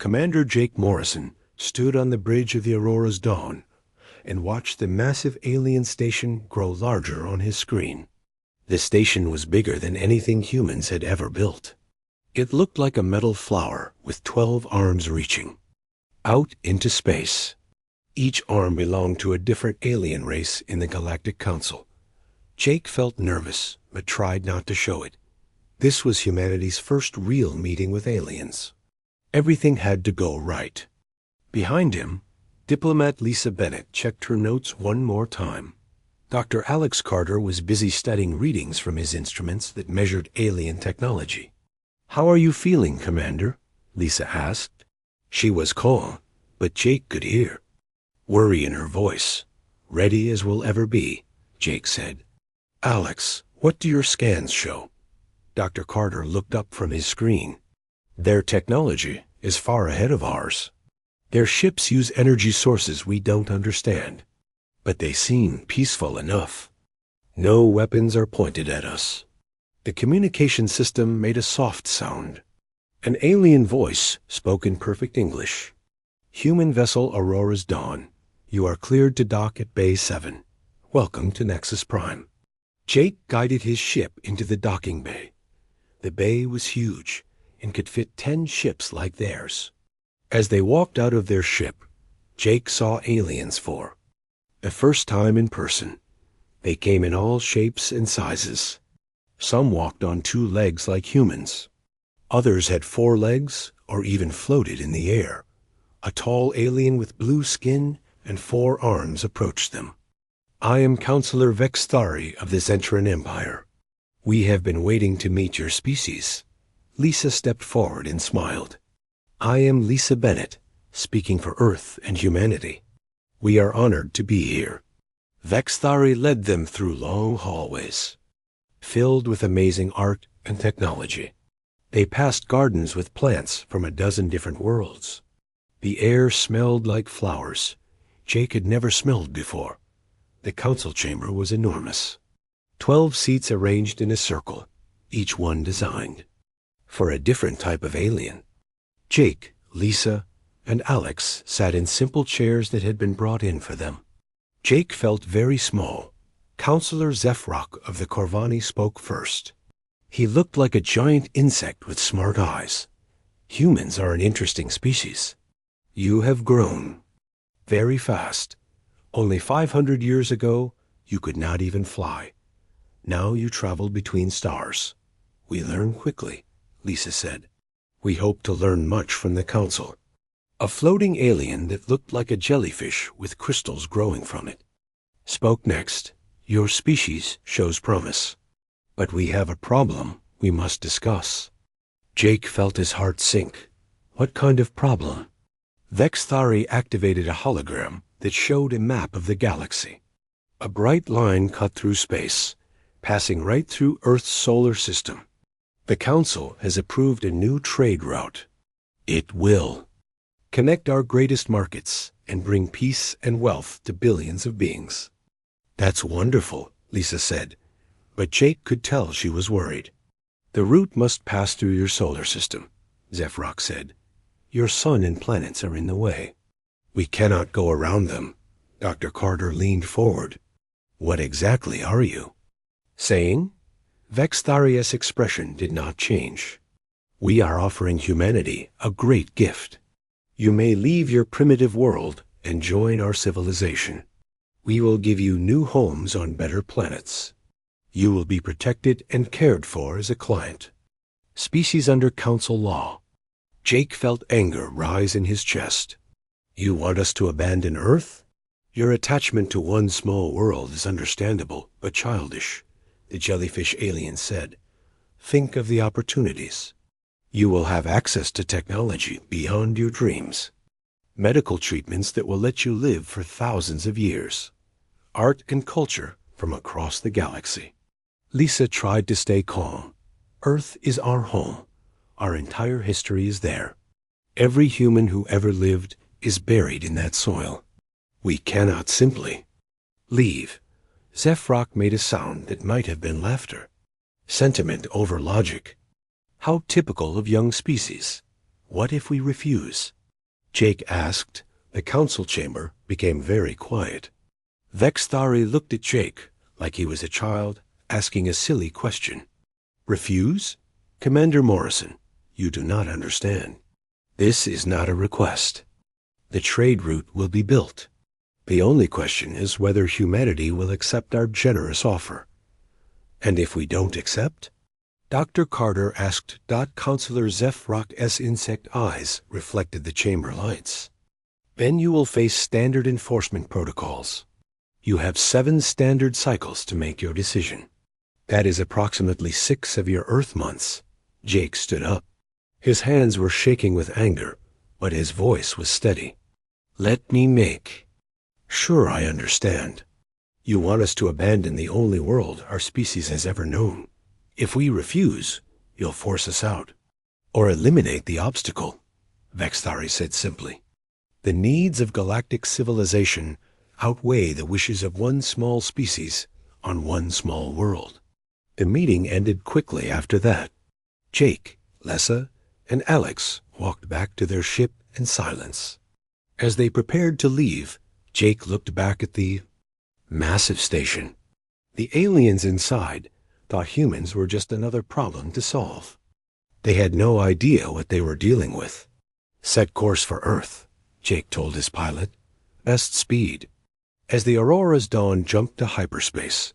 Commander Jake Morrison stood on the bridge of the Aurora's dawn and watched the massive alien station grow larger on his screen. The station was bigger than anything humans had ever built. It looked like a metal flower with 12 arms reaching out into space. Each arm belonged to a different alien race in the Galactic Council. Jake felt nervous, but tried not to show it. This was humanity's first real meeting with aliens. Everything had to go right. Behind him, diplomat Lisa Bennett checked her notes one more time. Dr. Alex Carter was busy studying readings from his instruments that measured alien technology. "How are you feeling, Commander?" Lisa asked. She was calm, but Jake could hear worry in her voice. "Ready as we'll ever be," Jake said. "Alex, what do your scans show?" Dr. Carter looked up from his screen. "Their technology is far ahead of ours. Their ships use energy sources we don't understand, but they seem peaceful enough. No weapons are pointed at us." The communication system made a soft sound. An alien voice spoke in perfect English. "Human vessel Aurora's Dawn. You are cleared to dock at Bay 7. Welcome to Nexus Prime." Jake guided his ship into the docking bay. The bay was huge and could fit 10 ships like theirs. As they walked out of their ship, Jake saw aliens for the first time in person. They came in all shapes and sizes. Some walked on 2 legs like humans. Others had 4 legs or even floated in the air. A tall alien with blue skin and 4 arms approached them. "I am Counselor Vexthari of the Zentran Empire. We have been waiting to meet your species." Lisa stepped forward and smiled. "I am Lisa Bennett, speaking for Earth and humanity. We are honored to be here." Vexthari led them through long hallways, filled with amazing art and technology. They passed gardens with plants from a dozen different worlds. The air smelled like flowers Jake had never smelled before. The council chamber was enormous. 12 seats arranged in a circle, each one designed for a different type of alien. Jake, Lisa, and Alex sat in simple chairs that had been brought in for them. Jake felt very small. Counselor Zephrok of the Corvani spoke first. He looked like a giant insect with smart eyes. "Humans are an interesting species. You have grown very fast. Only 500 years ago, you could not even fly. Now you travel between stars. We learn quickly," Lisa said. "We hope to learn much from the Council." A floating alien that looked like a jellyfish with crystals growing from it spoke next. "Your species shows promise, but we have a problem we must discuss." Jake felt his heart sink. What kind of problem? Vexthari activated a hologram that showed a map of the galaxy. A bright line cut through space, passing right through Earth's solar system. "The Council has approved a new trade route. It will connect our greatest markets and bring peace and wealth to billions of beings." "That's wonderful," Lisa said, but Jake could tell she was worried. "The route must pass through your solar system," Zephrok said. "Your sun and planets are in the way." "We cannot go around them." Dr. Carter leaned forward. "What exactly are you saying?" Vexthari's expression did not change. "We are offering humanity a great gift. You may leave your primitive world and join our civilization. We will give you new homes on better planets. You will be protected and cared for as a client. Species under Council law." Jake felt anger rise in his chest. "You want us to abandon Earth? Your attachment to one small world is understandable, but childish," the jellyfish alien said. "Think of the opportunities. You will have access to technology beyond your dreams. Medical treatments that will let you live for thousands of years. Art and culture from across the galaxy." Lisa tried to stay calm. "Earth is our home. Our entire history is there. Every human who ever lived is buried in that soil. We cannot simply leave." Zephrok made a sound that might have been laughter. Sentiment over logic. How typical of young species. What if we refuse? Jake asked. The council chamber became very quiet. Vexthari looked at Jake like he was a child asking a silly question. Refuse? Commander Morrison, you do not understand. This is not a request. The trade route will be built. The only question is whether humanity will accept our generous offer. And if we don't accept? Dr. Carter asked. Counselor Zephrok's insect eyes reflected the chamber lights. Then you will face standard enforcement protocols. You have 7 standard cycles to make your decision. That is approximately 6 of your Earth months. Jake stood up. His hands were shaking with anger, but his voice was steady. Let me make. Sure, I understand. You want us to abandon the only world our species has ever known. If we refuse, you'll force us out. Or eliminate the obstacle, Vexthari said simply. The needs of galactic civilization outweigh the wishes of one small species on one small world. The meeting ended quickly after that. Jake, Lessa, and Alex walked back to their ship in silence. As they prepared to leave, Jake looked back at the massive station. The aliens inside thought humans were just another problem to solve. They had no idea what they were dealing with. Set course for Earth, Jake told his pilot. Best speed. As the Aurora's Dawn jumped to hyperspace,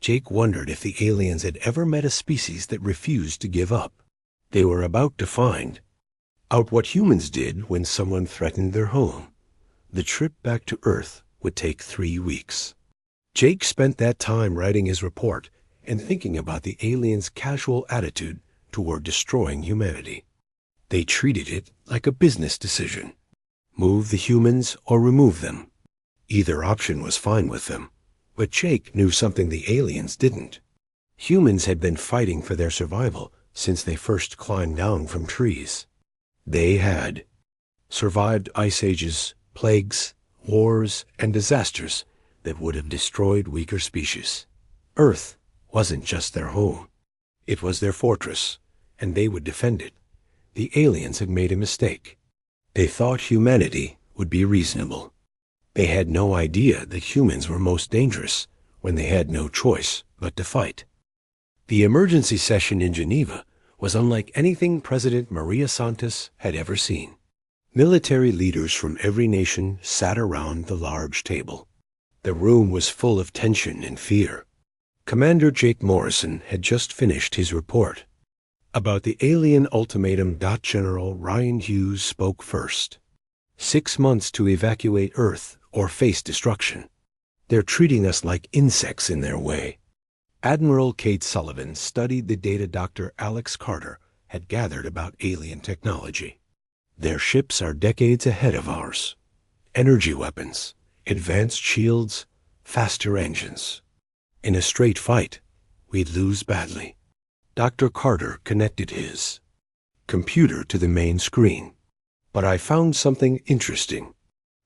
Jake wondered if the aliens had ever met a species that refused to give up. They were about to find out what humans did when someone threatened their home. The trip back to Earth would take 3 weeks. Jake spent that time writing his report and thinking about the aliens' casual attitude toward destroying humanity. They treated it like a business decision. Move the humans or remove them. Either option was fine with them, but Jake knew something the aliens didn't. Humans had been fighting for their survival since they first climbed down from trees. They had survived ice ages, plagues, wars, and disasters that would have destroyed weaker species. Earth wasn't just their home. It was their fortress, and they would defend it. The aliens had made a mistake. They thought humanity would be reasonable. They had no idea that humans were most dangerous when they had no choice but to fight. The emergency session in Geneva was unlike anything President Maria Santos had ever seen. Military leaders from every nation sat around the large table. The room was full of tension and fear. Commander Jake Morrison had just finished his report. About the alien ultimatum. General Ryan Hughes spoke first. 6 months to evacuate Earth or face destruction. They're treating us like insects in their way. Admiral Kate Sullivan studied the data Dr. Alex Carter had gathered about alien technology. Their ships are decades ahead of ours. Energy weapons, advanced shields, faster engines. In a straight fight, we'd lose badly. Dr. Carter connected his computer to the main screen. But I found something interesting.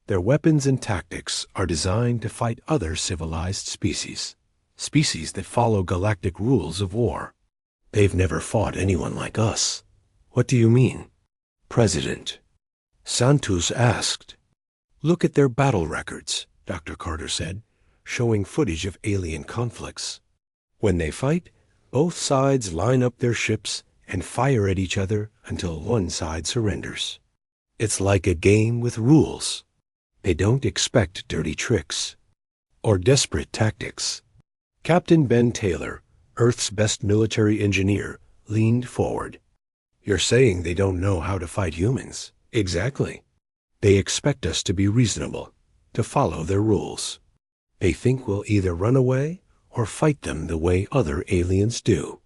Their weapons and tactics are designed to fight other civilized species that follow galactic rules of war. They've never fought anyone like us. What do you mean? President Santos asked. Look at their battle records, Dr. Carter said, showing footage of alien conflicts. When they fight, both sides line up their ships and fire at each other until one side surrenders. It's like a game with rules. They don't expect dirty tricks or desperate tactics. Captain Ben Taylor, Earth's best military engineer, leaned forward. You're saying they don't know how to fight humans? Exactly. They expect us to be reasonable, to follow their rules. They think we'll either run away or fight them the way other aliens do.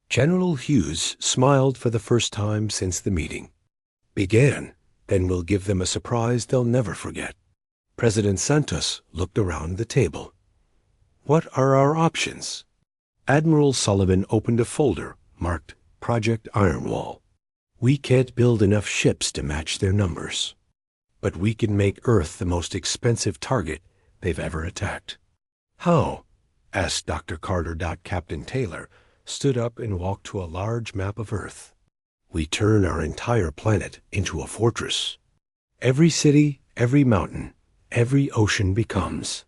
General Hughes smiled for the first time since the meeting. Began, then we'll give them a surprise they'll never forget. President Santos looked around the table. What are our options? Admiral Sullivan opened a folder marked Project Ironwall. We can't build enough ships to match their numbers. But we can make Earth the most expensive target they've ever attacked. How? Asked Dr. Carter. Captain Taylor stood up and walked to a large map of Earth. We turn our entire planet into a fortress. Every city, every mountain, every ocean becomes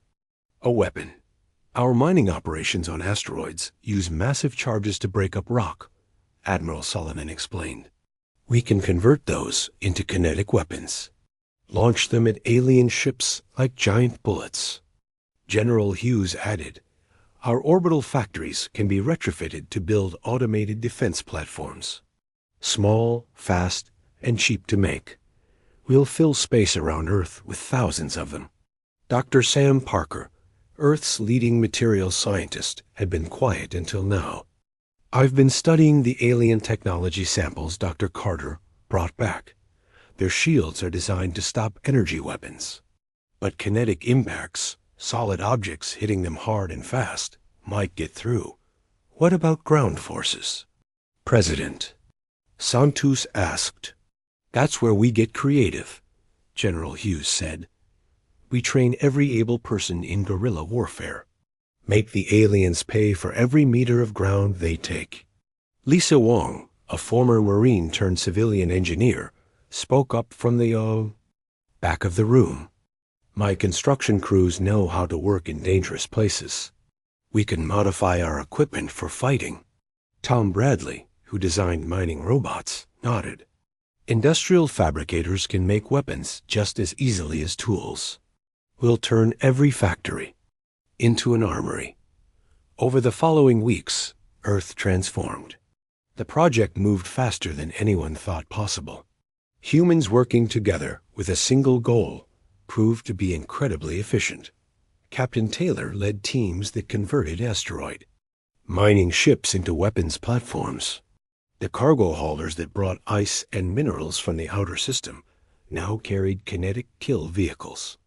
a weapon. Our mining operations on asteroids use massive charges to break up rock, Admiral Sullivan explained. We can convert those into kinetic weapons, launch them at alien ships like giant bullets. General Hughes added, our orbital factories can be retrofitted to build automated defense platforms. Small, fast, and cheap to make. We'll fill space around Earth with thousands of them. Dr. Sam Parker, Earth's leading materials scientist, had been quiet until now. I've been studying the alien technology samples Dr. Carter brought back. Their shields are designed to stop energy weapons. But kinetic impacts, solid objects hitting them hard and fast, might get through. What about ground forces? President Santos asked. That's where we get creative, General Hughes said. We train every able person in guerrilla warfare. Make the aliens pay for every meter of ground they take. Lisa Wong, a former Marine turned civilian engineer, spoke up from the back of the room. My construction crews know how to work in dangerous places. We can modify our equipment for fighting. Tom Bradley, who designed mining robots, nodded. Industrial fabricators can make weapons just as easily as tools. We'll turn every factory into an armory. Over the following weeks, Earth transformed. The project moved faster than anyone thought possible. Humans working together with a single goal proved to be incredibly efficient. Captain Taylor led teams that converted asteroid, mining ships into weapons platforms. The cargo haulers that brought ice and minerals from the outer system now carried kinetic kill vehicles.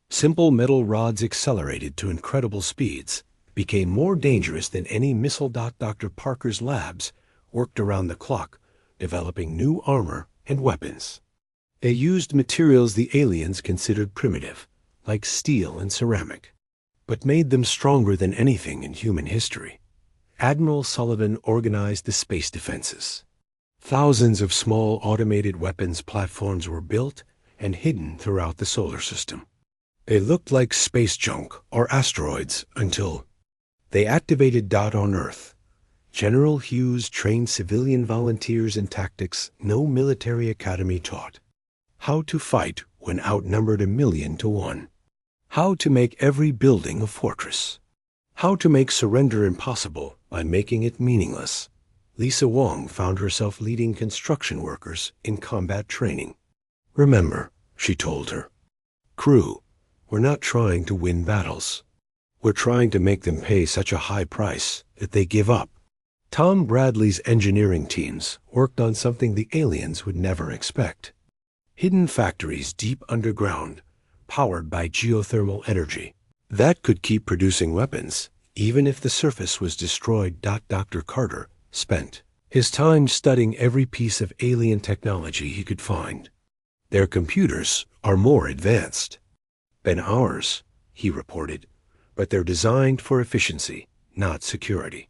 Simple metal rods accelerated to incredible speeds, became more dangerous than any missile. Dr. Parker's labs worked around the clock, developing new armor and weapons. They used materials the aliens considered primitive, like steel and ceramic, but made them stronger than anything in human history. Admiral Sullivan organized the space defenses. Thousands of small automated weapons platforms were built and hidden throughout the solar system. They looked like space junk or asteroids until they activated. On Earth, General Hughes trained civilian volunteers in tactics no military academy taught. How to fight when outnumbered 1,000,000 to 1. How to make every building a fortress. How to make surrender impossible by making it meaningless. Lisa Wong found herself leading construction workers in combat training. Remember, she told her crew, we're not trying to win battles. We're trying to make them pay such a high price that they give up. Tom Bradley's engineering teams worked on something the aliens would never expect. Hidden factories deep underground, powered by geothermal energy. That could keep producing weapons, even if the surface was destroyed. Dr. Carter spent his time studying every piece of alien technology he could find. Their computers are more advanced than ours, he reported, but they're designed for efficiency, not security.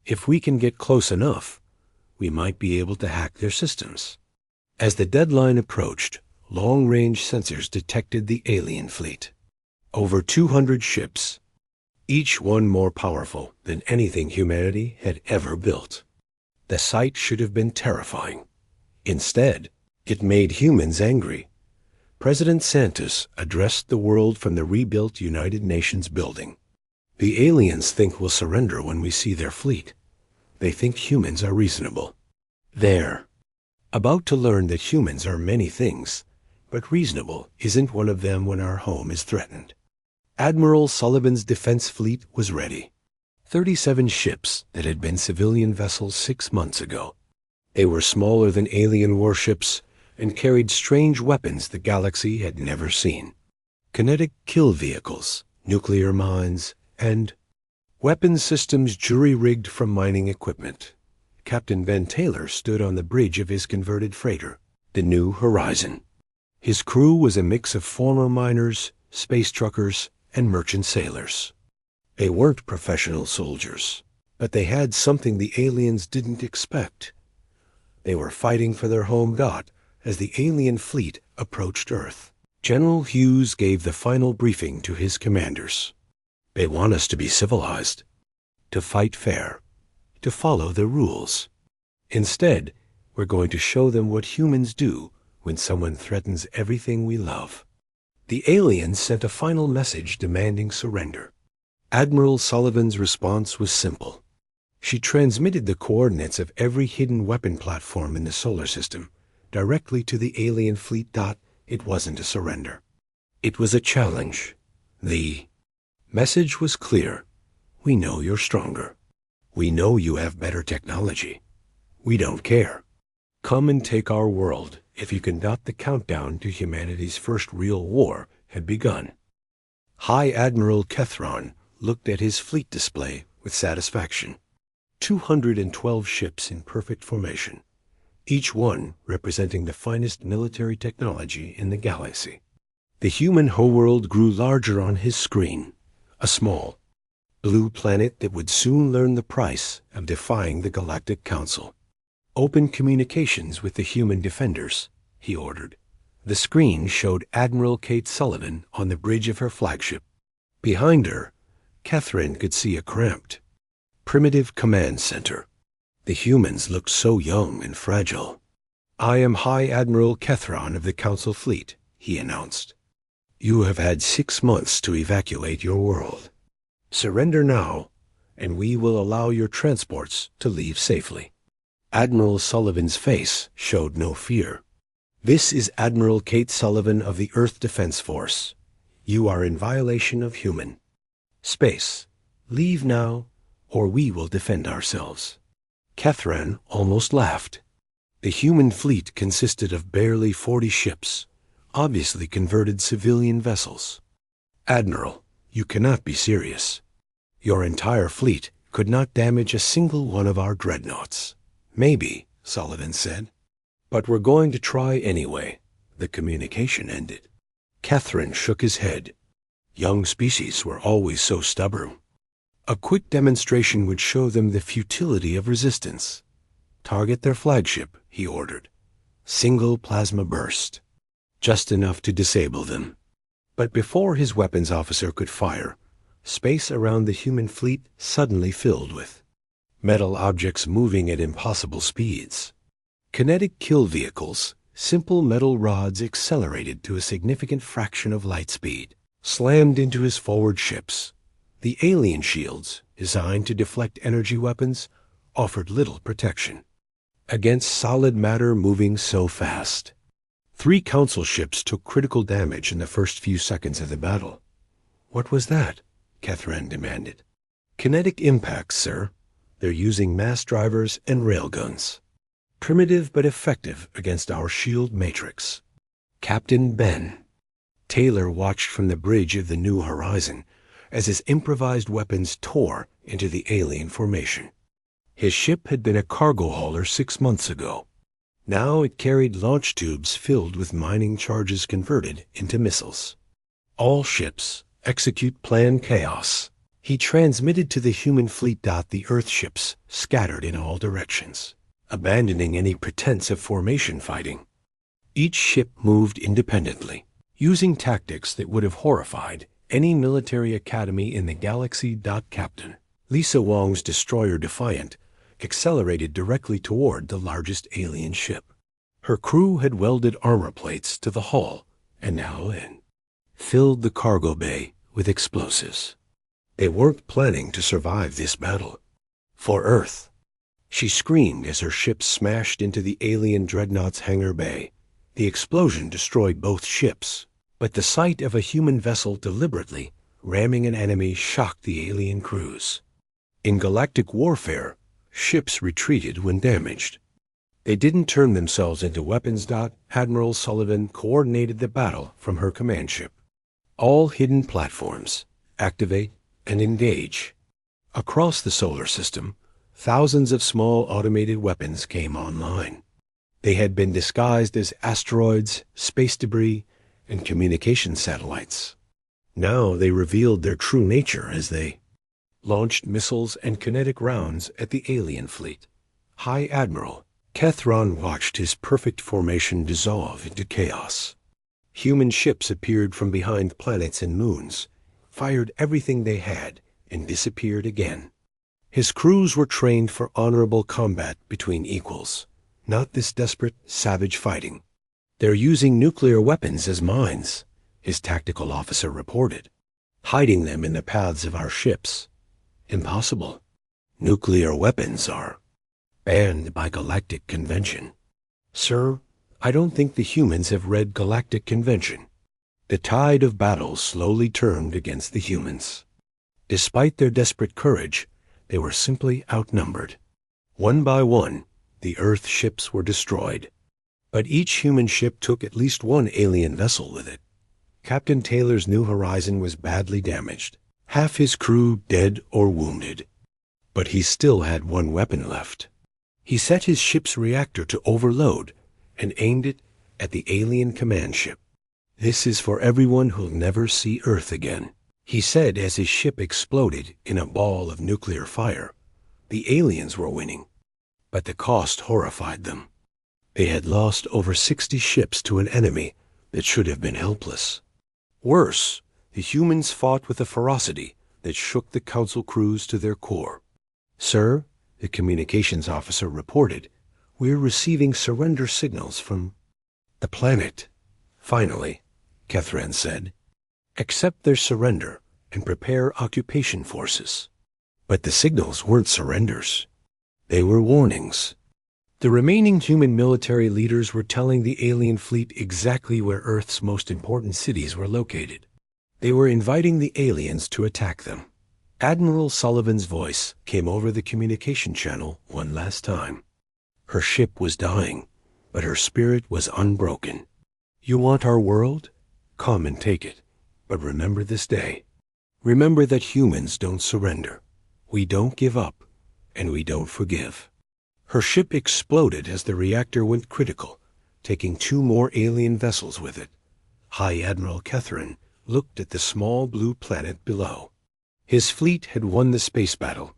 If we can get close enough, we might be able to hack their systems. As the deadline approached, long-range sensors detected the alien fleet. Over 200 ships, each one more powerful than anything humanity had ever built. The sight should have been terrifying. Instead, it made humans angry. President Santos addressed the world from the rebuilt United Nations building. The aliens think we'll surrender when we see their fleet. They think humans are reasonable. They're about to learn that humans are many things, but reasonable isn't one of them when our home is threatened. Admiral Sullivan's defense fleet was ready. 37 ships that had been civilian vessels 6 months ago. They were smaller than alien warships and carried strange weapons the galaxy had never seen. Kinetic kill vehicles, nuclear mines, and weapons systems jury-rigged from mining equipment. Captain Ben Taylor stood on the bridge of his converted freighter, the New Horizon. His crew was a mix of former miners, space truckers, and merchant sailors. They weren't professional soldiers, but they had something the aliens didn't expect: They were fighting for their home dot as the alien fleet approached Earth. General Hughes gave the final briefing to his commanders. They want us to be civilized, to fight fair, to follow the rules. Instead, we're going to show them what humans do when someone threatens everything we love. The aliens sent a final message demanding surrender. Admiral Sullivan's response was simple. She transmitted the coordinates of every hidden weapon platform in the solar system directly to the alien fleet. It wasn't a surrender. It was a challenge. The message was clear. We know you're stronger. We know you have better technology. We don't care. Come and take our world if you can. The countdown to humanity's first real war had begun. High Admiral Kethron looked at his fleet display with satisfaction. 212 ships in perfect formation, each one representing the finest military technology in the galaxy. The human homeworld grew larger on his screen, a small, blue planet that would soon learn the price of defying the Galactic Council. Open communications with the human defenders, he ordered. The screen showed Admiral Kate Sullivan on the bridge of her flagship. Behind her, Catherine could see a cramped, primitive command center. The humans looked so young and fragile. I am High Admiral Kethron of the Council Fleet, he announced. You have had 6 months to evacuate your world. Surrender now, and we will allow your transports to leave safely. Admiral Sullivan's face showed no fear. This is Admiral Kate Sullivan of the Earth Defense Force. You are in violation of human space. Leave now, or we will defend ourselves. Catherine almost laughed. The human fleet consisted of barely 40 ships, obviously converted civilian vessels. Admiral, you cannot be serious. Your entire fleet could not damage a single one of our dreadnoughts. Maybe, Sullivan said. But we're going to try anyway. The communication ended. Catherine shook his head. Young species were always so stubborn. A quick demonstration would show them the futility of resistance. Target their flagship, he ordered. Single plasma burst. Just enough to disable them. But before his weapons officer could fire, space around the human fleet suddenly filled with metal objects moving at impossible speeds. Kinetic kill vehicles, simple metal rods accelerated to a significant fraction of light speed, slammed into his forward ships. The alien shields, designed to deflect energy weapons, offered little protection against solid matter moving so fast. 3 council ships took critical damage in the first few seconds of the battle. What was that? Catherine demanded. Kinetic impacts, sir. They're using mass drivers and railguns. Primitive but effective against our shield matrix. Captain Ben. Taylor watched from the bridge of the New Horizon as his improvised weapons tore into the alien formation. His ship had been a cargo hauler 6 months ago. Now it carried launch tubes filled with mining charges converted into missiles. All ships execute plan chaos. He transmitted to the human fleet. The Earth ships scattered in all directions, abandoning any pretense of formation fighting. Each ship moved independently, using tactics that would have horrified any military academy in the galaxy. Captain Lisa Wong's destroyer Defiant accelerated directly toward the largest alien ship. Her crew had welded armor plates to the hull and now filled the cargo bay with explosives. They weren't planning to survive this battle. For Earth. She screamed as her ship smashed into the alien dreadnought's hangar bay. The explosion destroyed both ships, but the sight of a human vessel deliberately ramming an enemy shocked the alien crews. In galactic warfare, ships retreated when damaged. They didn't turn themselves into weapons. Admiral Sullivan coordinated the battle from her command ship. All hidden platforms, activate and engage. Across the solar system, thousands of small automated weapons came online. They had been disguised as asteroids, space debris, and communication satellites. Now they revealed their true nature as they launched missiles and kinetic rounds at the alien fleet. High Admiral Kethron watched his perfect formation dissolve into chaos. Human ships appeared from behind planets and moons, fired everything they had, and disappeared again. His crews were trained for honorable combat between equals, not this desperate, savage fighting. "They're using nuclear weapons as mines," his tactical officer reported, "hiding them in the paths of our ships. Impossible. Nuclear weapons are banned by Galactic Convention." "Sir, I don't think the humans have read Galactic Convention." The tide of battle slowly turned against the humans. Despite their desperate courage, they were simply outnumbered. One by one, the Earth ships were destroyed. But each human ship took at least one alien vessel with it. Captain Taylor's New Horizon was badly damaged, half his crew dead or wounded. But he still had one weapon left. He set his ship's reactor to overload and aimed it at the alien command ship. "This is for everyone who'll never see Earth again," he said as his ship exploded in a ball of nuclear fire. The aliens were winning, but the cost horrified them. They had lost over 60 ships to an enemy that should have been helpless. Worse, the humans fought with a ferocity that shook the Council crews to their core. "Sir," the communications officer reported, "we're receiving surrender signals from the planet." "Finally," Kethran said, "accept their surrender and prepare occupation forces." But the signals weren't surrenders. They were warnings. The remaining human military leaders were telling the alien fleet exactly where Earth's most important cities were located. They were inviting the aliens to attack them. Admiral Sullivan's voice came over the communication channel one last time. Her ship was dying, but her spirit was unbroken. "You want our world? Come and take it. But remember this day. Remember that humans don't surrender. We don't give up, and we don't forgive." Her ship exploded as the reactor went critical, taking 2 more alien vessels with it. High Admiral Kethran looked at the small blue planet below. His fleet had won the space battle,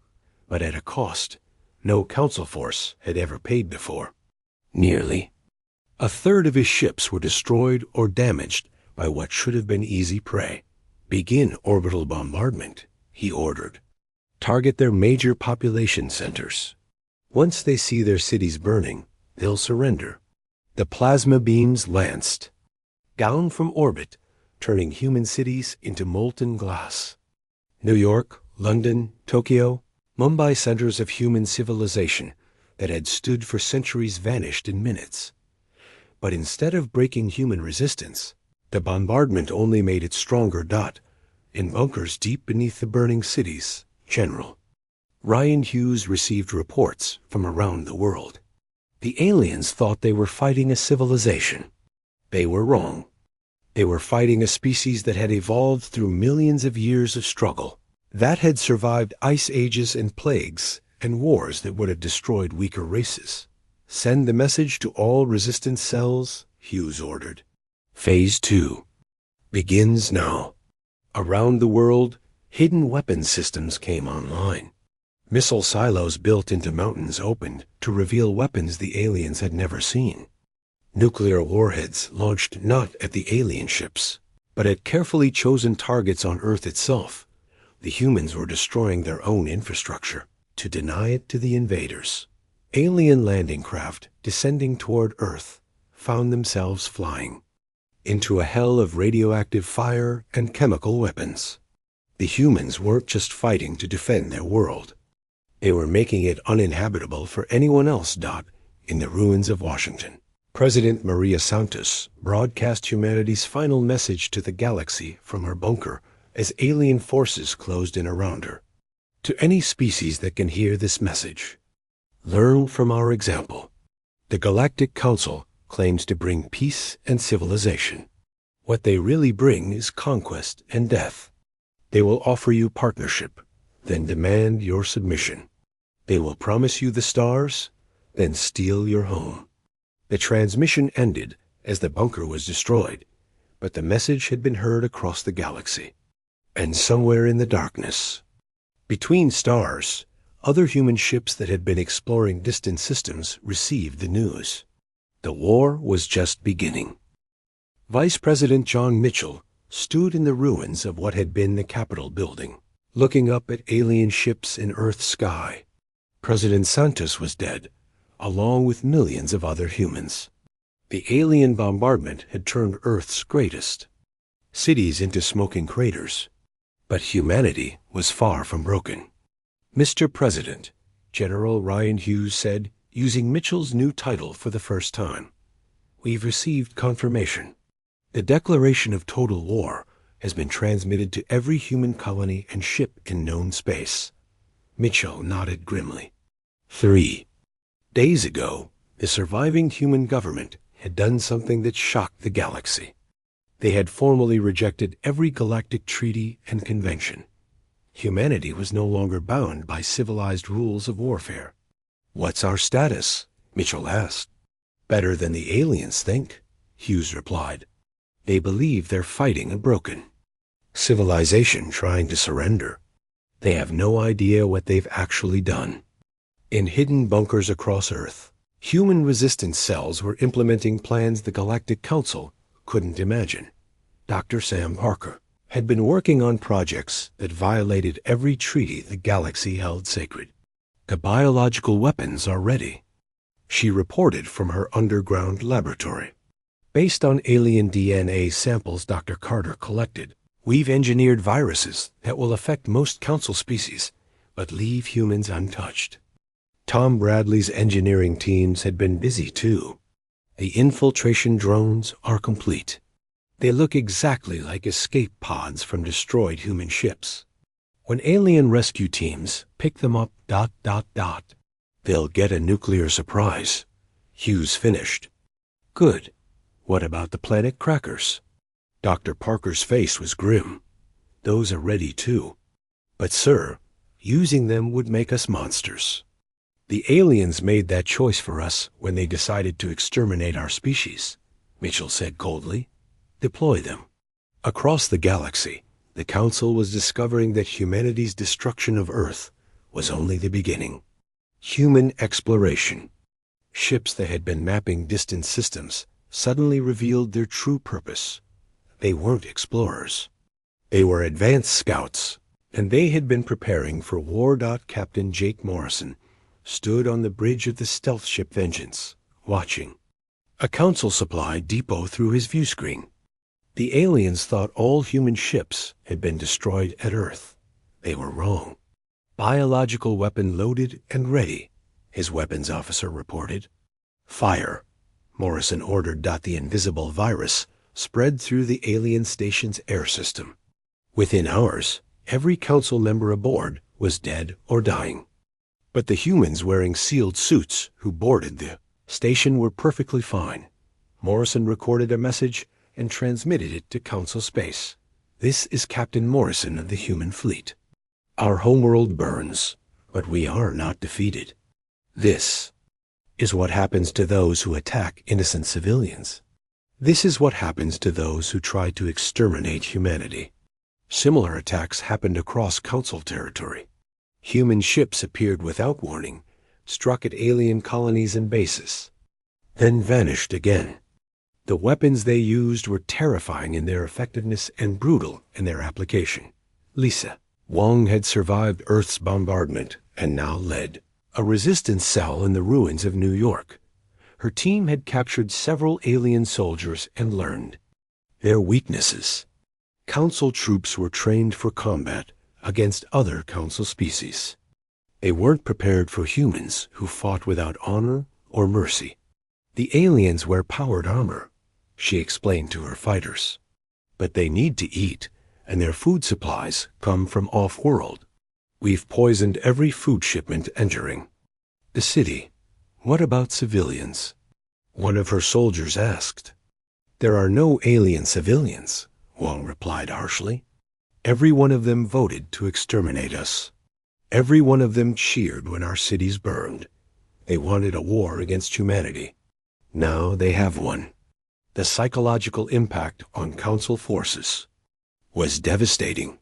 but at a cost no Council force had ever paid before. Nearly 1/3 of his ships were destroyed or damaged by what should have been easy prey. "Begin orbital bombardment," he ordered. "Target their major population centers. Once they see their cities burning, they'll surrender." The plasma beams lanced down from orbit, turning human cities into molten glass. New York, London, Tokyo, Mumbai, centers of human civilization that had stood for centuries, vanished in minutes. But instead of breaking human resistance, the bombardment only made it stronger. In bunkers deep beneath the burning cities, General Ryan Hughes received reports from around the world. The aliens thought they were fighting a civilization. They were wrong. They were fighting a species that had evolved through millions of years of struggle, that had survived ice ages and plagues and wars that would have destroyed weaker races. "Send the message to all resistance cells," Hughes ordered. Phase 2 begins now. Around the world, hidden weapons systems came online. Missile silos built into mountains opened to reveal weapons the aliens had never seen. Nuclear warheads launched not at the alien ships, but at carefully chosen targets on Earth itself. The humans were destroying their own infrastructure to deny it to the invaders. Alien landing craft descending toward Earth found themselves flying into a hell of radioactive fire and chemical weapons. The humans weren't just fighting to defend their world. They were making it uninhabitable for anyone else. In the ruins of Washington, President Maria Santos broadcast humanity's final message to the galaxy from her bunker as alien forces closed in around her. To any species that can hear this message, learn from our example. The Galactic Council claims to bring peace and civilization. What they really bring is conquest and death. They will offer you partnership, then demand your submission. They will promise you the stars, then steal your home. The transmission ended as the bunker was destroyed, but the message had been heard across the galaxy. And somewhere in the darkness, between stars, Other human ships that had been exploring distant systems received the news. The war was just beginning. Vice President John Mitchell stood in the ruins of what had been the Capitol building, looking up at alien ships in Earth's sky. President Santos was dead, along with millions of other humans. The alien bombardment had turned Earth's greatest cities into smoking craters. But humanity was far from broken. Mr. President, General Ryan Hughes said, using Mitchell's new title for the first time, "We've received confirmation. The declaration of total war has been transmitted to every human colony and ship in known space." Mitchell nodded grimly. 3 days ago, the surviving human government had done something that shocked the galaxy. They had formally rejected every galactic treaty and convention. Humanity was no longer bound by civilized rules of warfare. "What's our status?" Mitchell asked. "Better than the aliens think," Hughes replied. "They believe they're fighting a broken civilization trying to surrender. They have no idea what they've actually done." In hidden bunkers across Earth, human resistance cells were implementing plans the Galactic Council couldn't imagine. Dr. Sam Parker had been working on projects that violated every treaty the galaxy held sacred. "The biological weapons are ready," she reported from her underground laboratory. "Based on alien DNA samples Dr. Carter collected, we've engineered viruses that will affect most council species, but leave humans untouched." Tom Bradley's engineering teams had been busy too. The infiltration drones are complete. They look exactly like escape pods from destroyed human ships. When alien rescue teams pick them up, they'll get a nuclear surprise. Hughes finished. "Good. What about the planet crackers?" Dr. Parker's face was grim. "Those are ready too. But, sir, using them would make us monsters. The aliens made that choice for us when they decided to exterminate our species," Mitchell said coldly. "Deploy them." Across the galaxy, the Council was discovering that humanity's destruction of Earth was only the beginning. Human exploration. Ships that had been mapping distant systems suddenly revealed their true purpose. They weren't explorers. They were advanced scouts, and they had been preparing for war. Captain Jake Morrison stood on the bridge of the stealth ship Vengeance, watching a Council supply depot through his view screen. The aliens thought all human ships had been destroyed at Earth. They were wrong. "Biological weapon loaded and ready," his weapons officer reported. "Fire," Morrison ordered. The invisible virus spread through the alien station's air system. Within hours, every Council member aboard was dead or dying. But the humans wearing sealed suits who boarded the station were perfectly fine. Morrison recorded a message and transmitted it to Council space. "This is Captain Morrison of the human fleet. Our homeworld burns, but we are not defeated. This is what happens to those who attack innocent civilians. This is what happens to those who try to exterminate humanity." Similar attacks happened across Council territory. Human ships appeared without warning, struck at alien colonies and bases, then vanished again. The weapons they used were terrifying in their effectiveness and brutal in their application. Lisa Wong had survived Earth's bombardment and now led a resistance cell in the ruins of New York. Her team had captured several alien soldiers and learned their weaknesses. Council troops were trained for combat against other Council species. They weren't prepared for humans who fought without honor or mercy. "The aliens wear powered armor," she explained to her fighters. "But they need to eat, and their food supplies come from off-world. We've poisoned every food shipment entering the city. What about civilians?" one of her soldiers asked. "There are no alien civilians," Wong replied harshly. "Every one of them voted to exterminate us. Every one of them cheered when our cities burned. They wanted a war against humanity. Now they have one." The psychological impact on Council forces was devastating.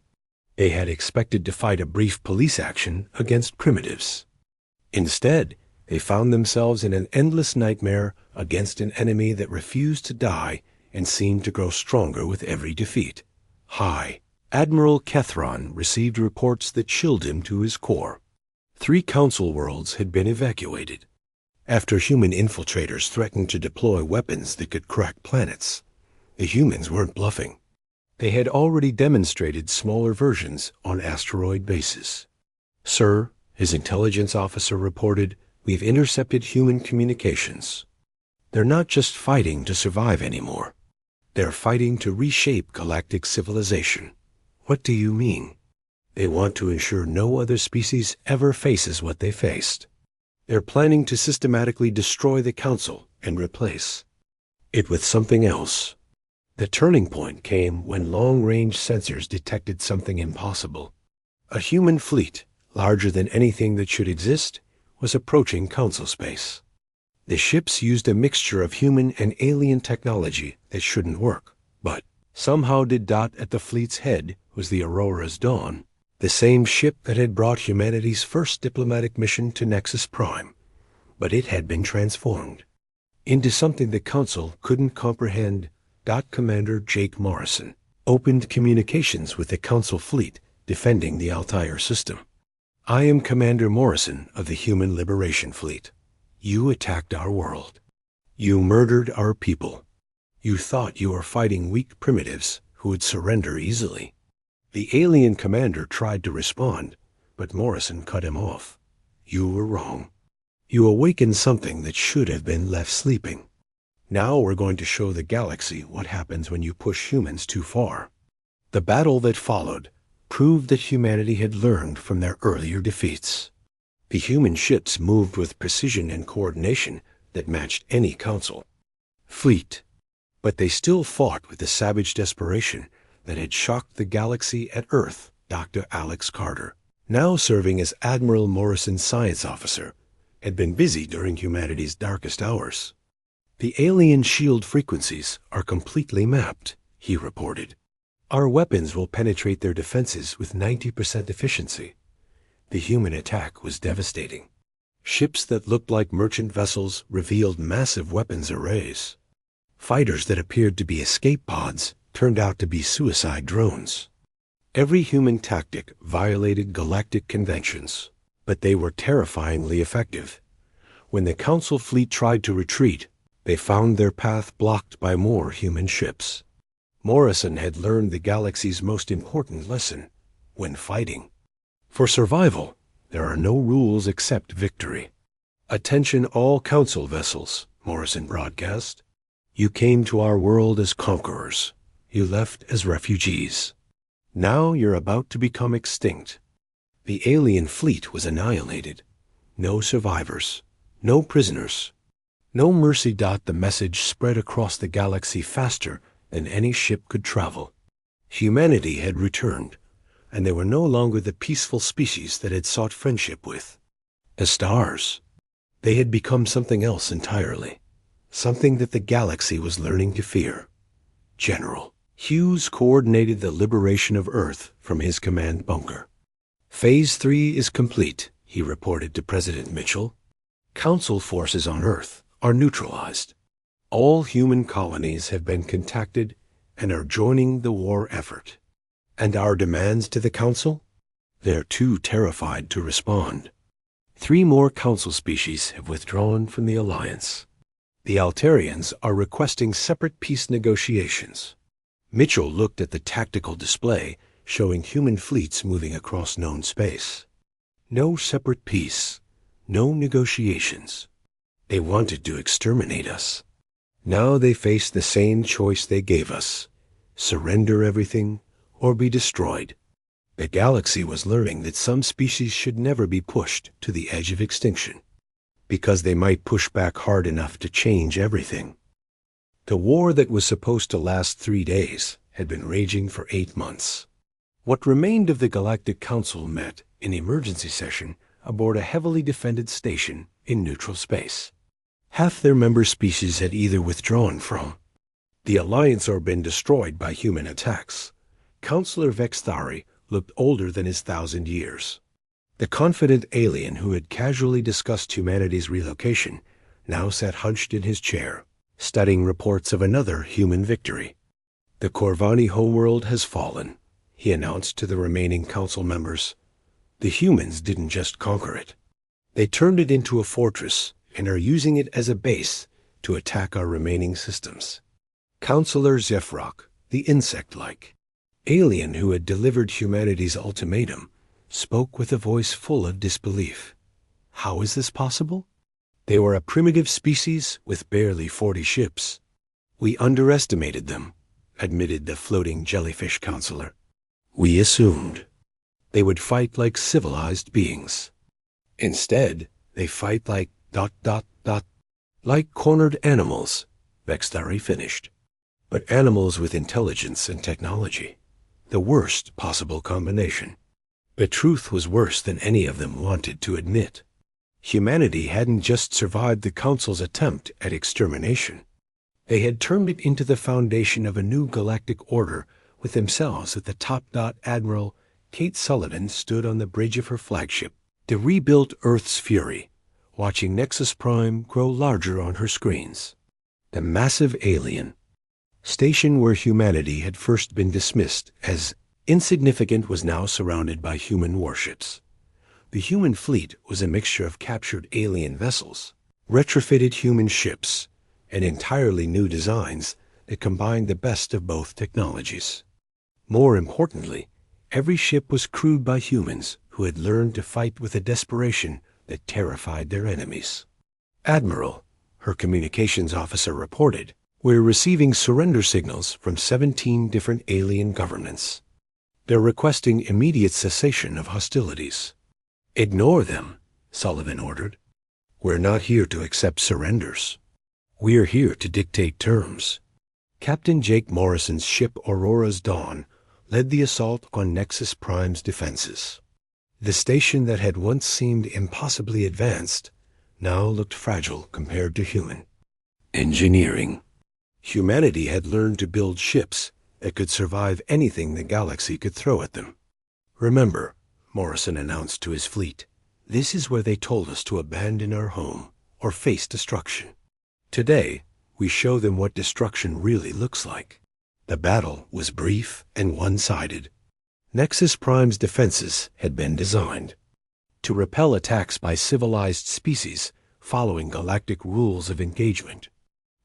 They had expected to fight a brief police action against primitives. Instead, they found themselves in an endless nightmare against an enemy that refused to die and seemed to grow stronger with every defeat. High Admiral Kethron received reports that chilled him to his core. 3 council worlds had been evacuated after human infiltrators threatened to deploy weapons that could crack planets. The humans weren't bluffing. They had already demonstrated smaller versions on asteroid bases. "Sir," his intelligence officer reported, "we've intercepted human communications. They're not just fighting to survive anymore. They're fighting to reshape galactic civilization." "What do you mean?" "They want to ensure no other species ever faces what they faced. They're planning to systematically destroy the Council and replace it with something else." The turning point came when long-range sensors detected something impossible. A human fleet, larger than anything that should exist, was approaching Council space. The ships used a mixture of human and alien technology that shouldn't work, but somehow did. At the fleet's head was the Aurora's Dawn, the same ship that had brought humanity's first diplomatic mission to Nexus Prime. But it had been transformed into something the Council couldn't comprehend. Commander Jake Morrison opened communications with the Council fleet defending the Altair system. "I am Commander Morrison of the Human Liberation Fleet. You attacked our world. You murdered our people. You thought you were fighting weak primitives who would surrender easily." The alien commander tried to respond, but Morrison cut him off. "You were wrong. You awakened something that should have been left sleeping. Now we're going to show the galaxy what happens when you push humans too far." The battle that followed proved that humanity had learned from their earlier defeats. The human ships moved with precision and coordination that matched any Council fleet, but they still fought with the savage desperation that had shocked the galaxy at Earth. Dr. Alex Carter, now serving as Admiral Morrison's science officer, had been busy during humanity's darkest hours. "The alien shield frequencies are completely mapped," he reported. "Our weapons will penetrate their defenses with 90% efficiency." The human attack was devastating. Ships that looked like merchant vessels revealed massive weapons arrays. Fighters that appeared to be escape pods turned out to be suicide drones. Every human tactic violated galactic conventions, but they were terrifyingly effective. When the Council fleet tried to retreat, they found their path blocked by more human ships. Morrison had learned the galaxy's most important lesson when fighting. For survival, there are no rules except victory. "Attention all Council vessels," Morrison broadcast. "You came to our world as conquerors. You left as refugees. Now you're about to become extinct." The alien fleet was annihilated. No survivors. No prisoners. No mercy. The message spread across the galaxy faster than any ship could travel. Humanity had returned, and they were no longer the peaceful species that had sought friendship with as stars. They had become something else entirely, something that the galaxy was learning to fear. General Hughes coordinated the liberation of Earth from his command bunker. "Phase 3 is complete," he reported to President Mitchell. "Council forces on Earth are neutralized. All human colonies have been contacted and are joining the war effort." "And our demands to the Council?" "They're too terrified to respond. 3 more Council species have withdrawn from the Alliance. The Altarians are requesting separate peace negotiations." Mitchell looked at the tactical display showing human fleets moving across known space. No separate peace, no negotiations. They wanted to exterminate us. Now they face the same choice they gave us: surrender everything or be destroyed. The galaxy was learning that some species should never be pushed to the edge of extinction, because they might push back hard enough to change everything. The war that was supposed to last 3 days had been raging for 8 months. What remained of the Galactic Council met in emergency session aboard a heavily defended station in neutral space. Half their member species had either withdrawn from the Alliance or been destroyed by human attacks. Counselor Vexthari looked older than his 1,000 years. The confident alien who had casually discussed humanity's relocation now sat hunched in his chair, studying reports of another human victory. "The Corvani homeworld has fallen," he announced to the remaining council members. "The humans didn't just conquer it. They turned it into a fortress and are using it as a base to attack our remaining systems." Counselor Zephrok, the insect-like alien who had delivered humanity's ultimatum, spoke with a voice full of disbelief. How is this possible? They were a primitive species with barely 40 ships. "We underestimated them," admitted the floating jellyfish counselor. "We assumed they would fight like civilized beings. Instead, they fight like ... like cornered animals," Vextari finished. "But animals with intelligence and technology. The worst possible combination." The truth was worse than any of them wanted to admit. Humanity hadn't just survived the Council's attempt at extermination. They had turned it into the foundation of a new galactic order with themselves at the top. Admiral Kate Sullivan stood on the bridge of her flagship, the rebuilt Earth's Fury, watching Nexus Prime grow larger on her screens. The massive alien station where humanity had first been dismissed as insignificant was now surrounded by human warships. The human fleet was a mixture of captured alien vessels, retrofitted human ships, and entirely new designs that combined the best of both technologies. More importantly, every ship was crewed by humans who had learned to fight with a desperation that terrified their enemies. "Admiral," her communications officer reported, "we're receiving surrender signals from 17 different alien governments. They're requesting immediate cessation of hostilities." "Ignore them," Sullivan ordered. "We're not here to accept surrenders. We're here to dictate terms." Captain Jake Morrison's ship Aurora's Dawn led the assault on Nexus Prime's defenses. The station that had once seemed impossibly advanced now looked fragile compared to human engineering. Humanity had learned to build ships that could survive anything the galaxy could throw at them. "Remember," Morrison announced to his fleet, "this is where they told us to abandon our home or face destruction. Today, we show them what destruction really looks like." The battle was brief and one-sided. Nexus Prime's defenses had been designed to repel attacks by civilized species following galactic rules of engagement.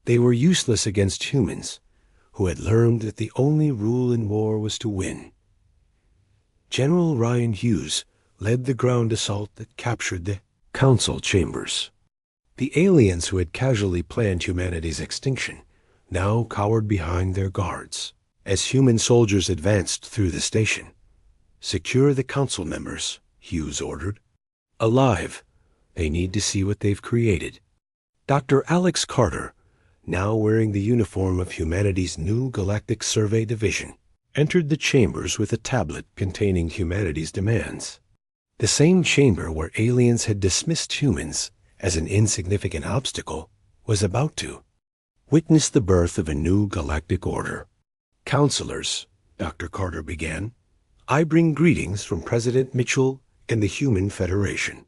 They were useless against humans, who had learned that the only rule in war was to win. General Ryan Hughes led the ground assault that captured the council chambers. The aliens who had casually planned humanity's extinction now cowered behind their guards as human soldiers advanced through the station. "Secure the council members," Hughes ordered. "Alive. They need to see what they've created." Dr. Alex Carter, now wearing the uniform of humanity's new Galactic Survey Division, entered the chambers with a tablet containing humanity's demands. The same chamber where aliens had dismissed humans as an insignificant obstacle was about to witness the birth of a new galactic order. "Counselors," Dr. Carter began, "I bring greetings from President Mitchell and the Human Federation.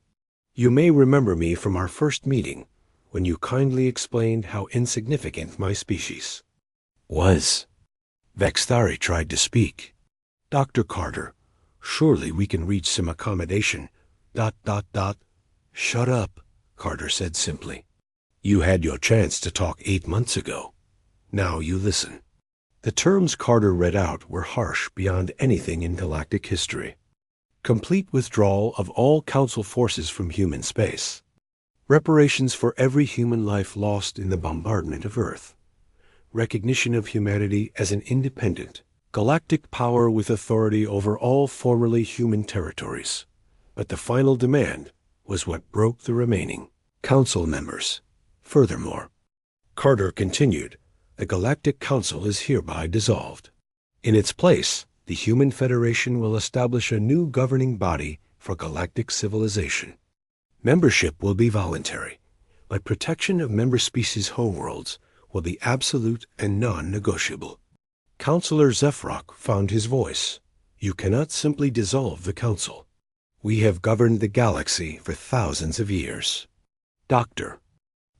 You may remember me from our first meeting, when you kindly explained how insignificant my species was." Vextari tried to speak. "Dr. Carter, surely we can reach some accommodation. ... Shut up," Carter said simply. "You had your chance to talk 8 months ago. Now you listen." The terms Carter read out were harsh beyond anything in galactic history. Complete withdrawal of all Council forces from human space. Reparations for every human life lost in the bombardment of Earth. Recognition of humanity as an independent, galactic power with authority over all formerly human territories. But the final demand was what broke the remaining Council members. Furthermore, Carter continued, "The Galactic Council is hereby dissolved. In its place, the Human Federation will establish a new governing body for galactic civilization. Membership will be voluntary, but protection of member species' homeworlds will be absolute and non-negotiable." Counselor Zephrok found his voice. You cannot simply dissolve the council. We have governed the galaxy for thousands of years. Dr.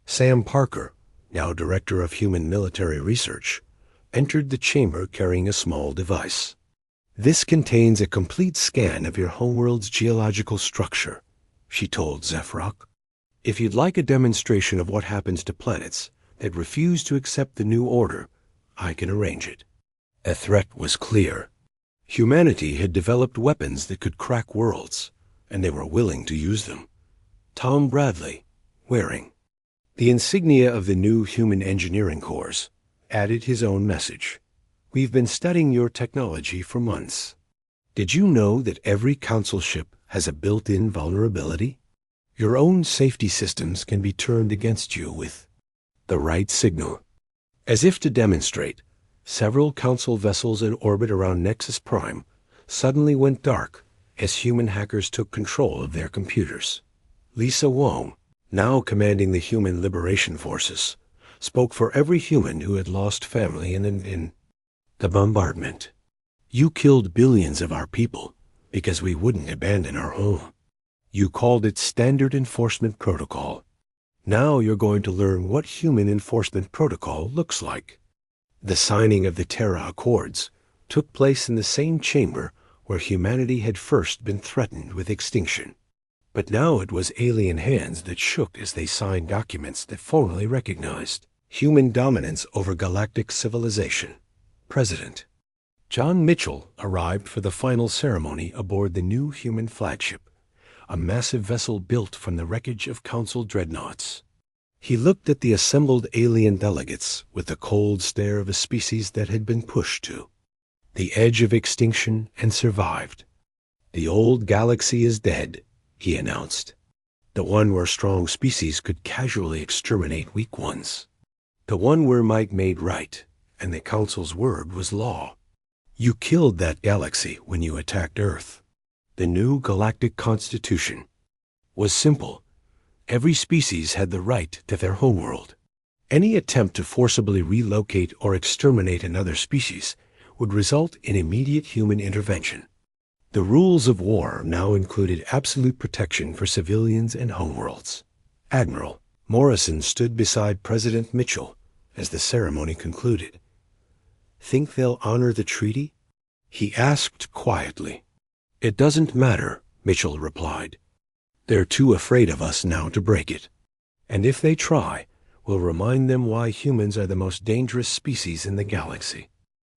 Sam Parker, now Director of Human Military Research, entered the chamber carrying a small device. This contains a complete scan of your homeworld's geological structure, she told Zephrok. If you'd like a demonstration of what happens to planets that refuse to accept the new order, I can arrange it. A threat was clear. Humanity had developed weapons that could crack worlds, and they were willing to use them. Tom Bradley, wearing the insignia of the new Human Engineering Corps, added his own message. We've been studying your technology for months. Did you know that every council ship has a built-in vulnerability? Your own safety systems can be turned against you with the right signal. As if to demonstrate, several council vessels in orbit around Nexus Prime suddenly went dark as human hackers took control of their computers. Lisa Wong, now commanding the Human Liberation Forces, spoke for every human who had lost family in the bombardment. You killed billions of our people because we wouldn't abandon our home. You called it Standard Enforcement Protocol. Now you're going to learn what Human Enforcement Protocol looks like. The signing of the Terra Accords took place in the same chamber where humanity had first been threatened with extinction. But now it was alien hands that shook as they signed documents that formally recognized human dominance over galactic civilization. President John Mitchell arrived for the final ceremony aboard the new human flagship, a massive vessel built from the wreckage of Council dreadnoughts. He looked at the assembled alien delegates with the cold stare of a species that had been pushed to the edge of extinction and survived. The old galaxy is dead, he announced. The one where strong species could casually exterminate weak ones. The one where might made right, and the Council's word was law. You killed that galaxy when you attacked Earth. The new galactic constitution was simple. Every species had the right to their homeworld. Any attempt to forcibly relocate or exterminate another species would result in immediate human intervention. The rules of war now included absolute protection for civilians and homeworlds. Admiral Morrison stood beside President Mitchell as the ceremony concluded. Think they'll honor the treaty? He asked quietly. It doesn't matter, Mitchell replied. They're too afraid of us now to break it. And if they try, we'll remind them why humans are the most dangerous species in the galaxy.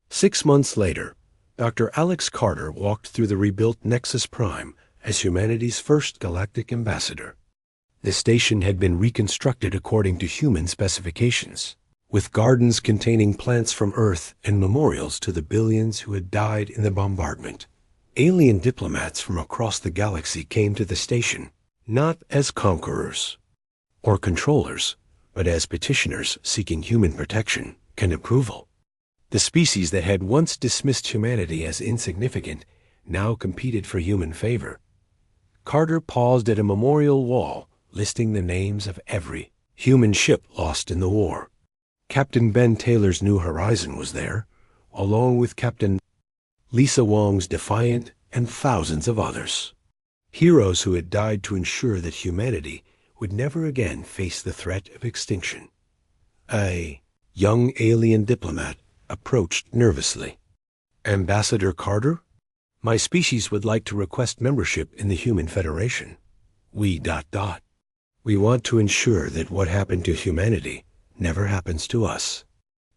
6 months later, Dr. Alex Carter walked through the rebuilt Nexus Prime as humanity's first galactic ambassador. The station had been reconstructed according to human specifications, with gardens containing plants from Earth and memorials to the billions who had died in the bombardment. Alien diplomats from across the galaxy came to the station, not as conquerors or controllers, but as petitioners seeking human protection and approval. The species that had once dismissed humanity as insignificant now competed for human favor. Carter paused at a memorial wall listing the names of every human ship lost in the war. Captain Ben Taylor's New Horizon was there, along with Captain Lisa Wong's Defiant and thousands of others. Heroes who had died to ensure that humanity would never again face the threat of extinction. A young alien diplomat approached nervously. Ambassador Carter? My species would like to request membership in the Human Federation. We ... We want to ensure that what happened to humanity never happens to us.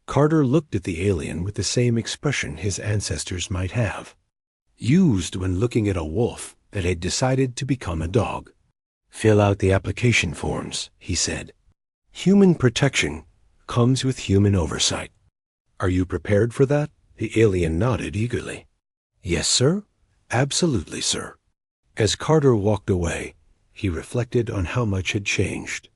Carter looked at the alien with the same expression his ancestors might have used when looking at a wolf that had decided to become a dog. Fill out the application forms, he said. Human protection comes with human oversight. Are you prepared for that? The alien nodded eagerly. Yes, sir. Absolutely, sir. As Carter walked away, he reflected on how much had changed.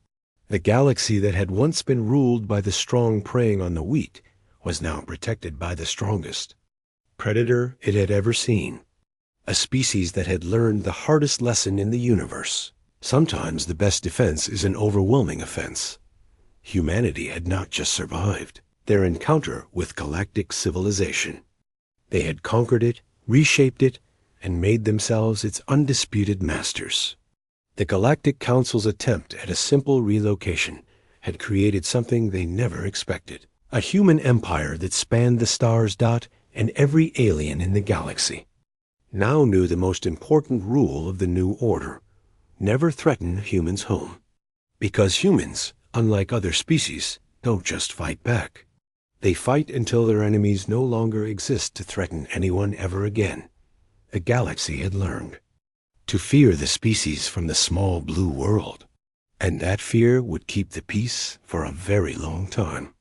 The galaxy that had once been ruled by the strong preying on the weak was now protected by the strongest predator it had ever seen. A species that had learned the hardest lesson in the universe. Sometimes the best defense is an overwhelming offense. Humanity had not just survived their encounter with galactic civilization. They had conquered it reshaped it, and made themselves its undisputed masters. The Galactic Council's attempt at a simple relocation had created something they never expected. A human empire that spanned the stars and every alien in the galaxy. Now knew the most important rule of the new order: never threaten humans' home. Because humans, unlike other species, don't just fight back. They fight until their enemies no longer exist to threaten anyone ever again. The galaxy had learned to fear the species from the small blue world, and that fear would keep the peace for a very long time.